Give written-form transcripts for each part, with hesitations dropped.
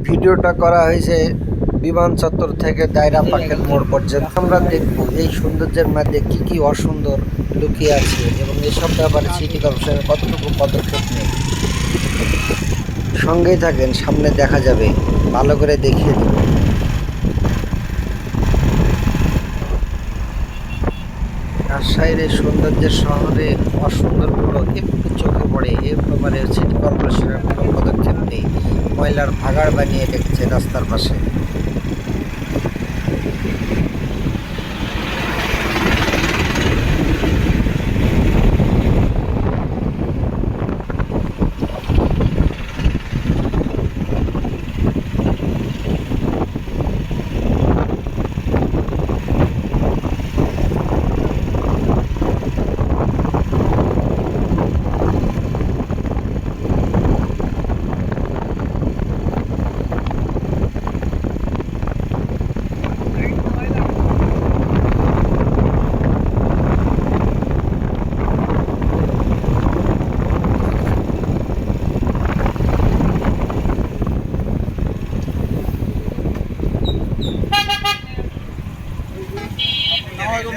ভিডিওটা করা হয়েছে বিমান চত্বর থেকে দায়রা পাখির মোড় পর্যন্ত। আমরা দেখব এই সৌন্দর্যের মধ্যে কি কি অসুন্দর লুকিয়ে আছে এবং এসব ব্যাপারে সিটি কর্পোরেশনের কতটুকু পদক্ষেপ নেই। সঙ্গেই থাকেন, সামনে দেখা যাবে, ভালো করে দেখিয়ে দেব। রাজশাহীর এই সৌন্দর্যের শহরে অসুন্দরগুলো একটু চোখে পড়ে, এ ব্যাপারে সিটি কর্পোরেশনের কোনো পদক্ষেপ নেই। ময়লার ভাগাড় বানিয়ে রেখেছে রাস্তার পাশে।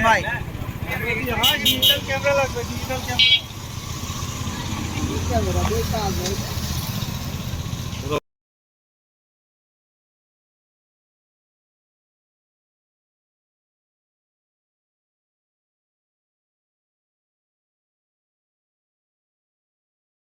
ভাই ডিজিটাল ক্যামেরা লাগবে, ডিজিটাল ক্যামেরা।